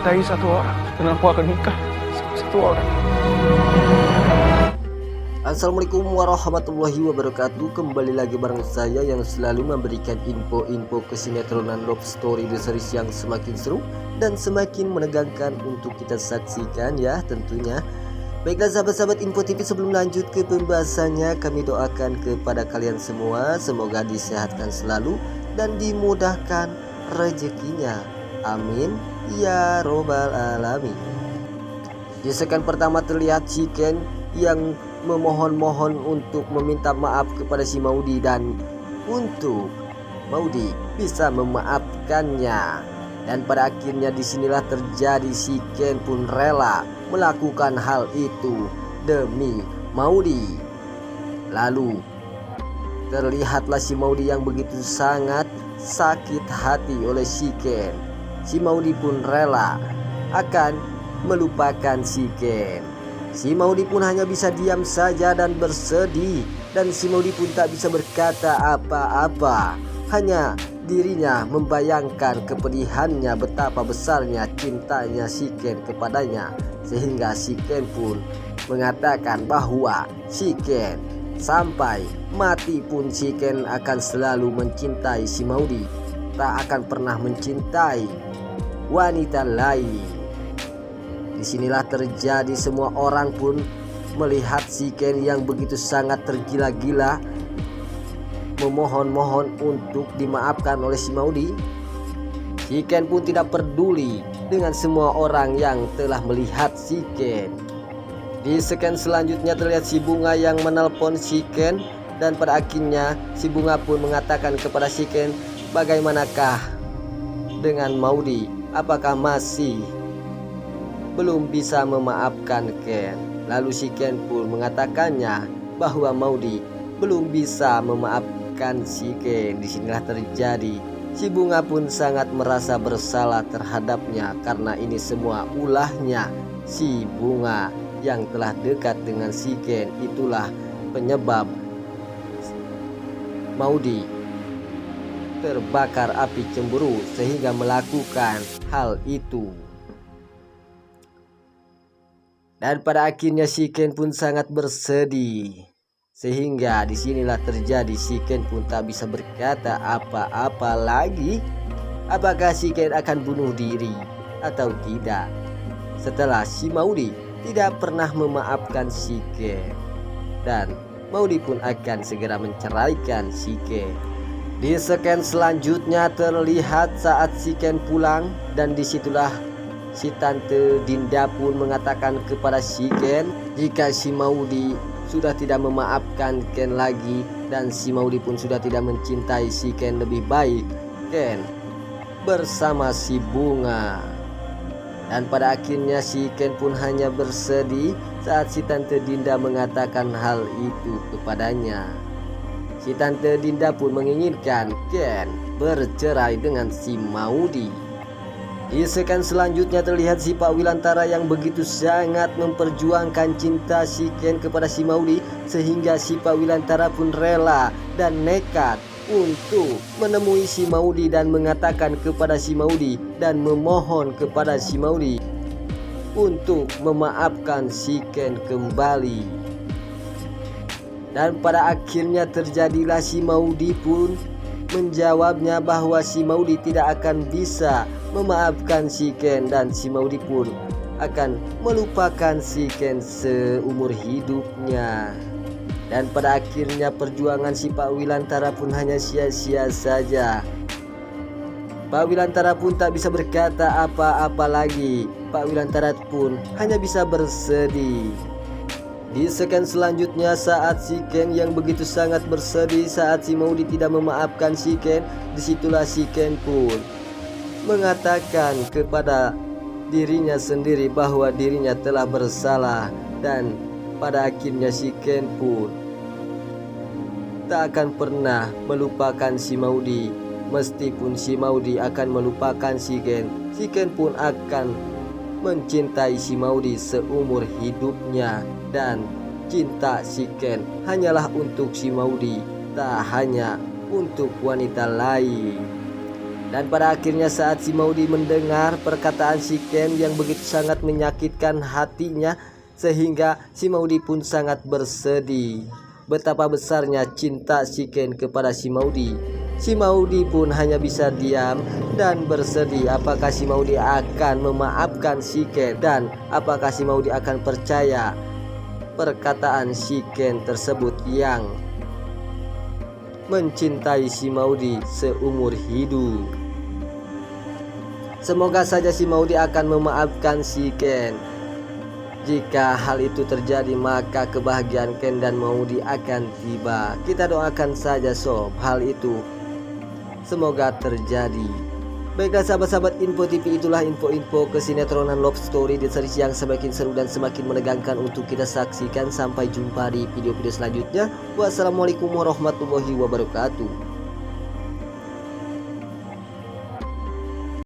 mencintai satu orang dan aku akan nikah sama satu orang. Assalamualaikum warahmatullahi wabarakatuh. Kembali lagi bareng saya yang selalu memberikan info-info kesinetronan love story The Series yang semakin seru dan semakin menegangkan untuk kita saksikan ya tentunya. Baiklah sahabat-sahabat Info TV, sebelum lanjut ke pembahasannya, kami doakan kepada kalian semua semoga disehatkan selalu dan dimudahkan rezekinya. Amin ya robbal alamin. Di segmen pertama terlihat si Ken yang memohon-mohon untuk meminta maaf kepada si Maudy dan untuk Maudy bisa memaafkannya. Dan pada akhirnya disinilah terjadi, si Ken pun rela melakukan hal itu demi Maudy. Lalu terlihatlah si Maudy yang begitu sangat sakit hati oleh si Ken. Si Maudy pun rela akan melupakan si Ken. Si Maudy pun hanya bisa diam saja dan bersedih, dan si Maudy pun tak bisa berkata apa-apa. Hanya dirinya membayangkan kepedihannya, betapa besarnya cintanya si Ken kepadanya, sehingga si Ken pun mengatakan bahwa si Ken sampai mati pun si Ken akan selalu mencintai si Maudy, tak akan pernah mencintai wanita lain. Disinilah terjadi, semua orang pun melihat si Ken yang begitu sangat tergila-gila memohon-mohon untuk dimaafkan oleh si Maudy. Si Ken pun tidak peduli dengan semua orang yang telah melihat si Ken. Di segmen selanjutnya terlihat si Bunga yang menelpon si Ken, dan pada akhirnya si Bunga pun mengatakan kepada si Ken, bagaimanakah dengan Maudy? Apakah masih belum bisa memaafkan Ken? Lalu si Ken pun mengatakannya bahwa Maudy belum bisa memaafkan si Ken. Disinilah terjadi, si Bunga pun sangat merasa bersalah terhadapnya karena ini semua ulahnya si Bunga yang telah dekat dengan si Ken. Itulah penyebab Maudy terbakar api cemburu sehingga melakukan hal itu. Dan pada akhirnya si Ken pun sangat bersedih, sehingga disinilah terjadi, si Ken pun tak bisa berkata apa-apa lagi. Apakah si Ken akan bunuh diri atau tidak setelah si Maudy tidak pernah memaafkan si Ken, dan Maudy pun akan segera menceraikan si Ken. Di segmen selanjutnya terlihat saat si Ken pulang, dan disitulah si Tante Dinda pun mengatakan kepada si Ken jika si Maudy sudah tidak memaafkan Ken lagi, dan si Maudy pun sudah tidak mencintai si Ken, lebih baik Ken bersama si Bunga. Dan pada akhirnya si Ken pun hanya bersedih saat si Tante Dinda mengatakan hal itu kepadanya. Si Tante Dinda pun menginginkan Ken bercerai dengan si Maudy. Di segmen selanjutnya terlihat si Pak Wilantara yang begitu sangat memperjuangkan cinta si Ken kepada si Maudy, sehingga si Pak Wilantara pun rela dan nekat untuk menemui si Maudy dan mengatakan kepada si Maudy dan memohon kepada si Maudy untuk memaafkan si Ken kembali. Dan pada akhirnya terjadilah, si Maudy pun menjawabnya bahwa si Maudy tidak akan bisa memaafkan si Ken, dan si Maudy pun akan melupakan si Ken seumur hidupnya. Dan pada akhirnya perjuangan si Pak Wilantara pun hanya sia-sia saja. Pak Wilantara pun tak bisa berkata apa-apa lagi. Pak Wilantara pun hanya bisa bersedih. Di segmen selanjutnya saat si Ken yang begitu sangat bersedih saat si Maudy tidak memaafkan si Ken, disitulah si Ken pun mengatakan kepada dirinya sendiri bahwa dirinya telah bersalah, dan pada akhirnya si Ken pun tak akan pernah melupakan si Maudy. Meskipun si Maudy akan melupakan si Ken pun akan mencintai si Maudy seumur hidupnya, dan cinta si Ken hanyalah untuk si Maudy, tak hanya untuk wanita lain. Dan pada akhirnya saat si Maudy mendengar perkataan si Ken yang begitu sangat menyakitkan hatinya, sehingga si Maudy pun sangat bersedih. Betapa besarnya cinta si Ken kepada si Maudy. Si Maudy pun hanya bisa diam dan bersedih. Apakah si Maudy akan memaafkan si Ken, dan apakah si Maudy akan percaya perkataan si Ken tersebut yang mencintai si Maudy seumur hidup. Semoga saja si Maudy akan memaafkan si Ken. Jika hal itu terjadi, maka kebahagiaan Ken dan Maudy akan tiba. Kita doakan saja sob, hal itu semoga terjadi. Baiklah sahabat-sahabat Info TV, itulah info-info kesinetronan love story di series yang semakin seru dan semakin menegangkan untuk kita saksikan. Sampai jumpa di video-video selanjutnya. Wassalamualaikum warahmatullahi wabarakatuh.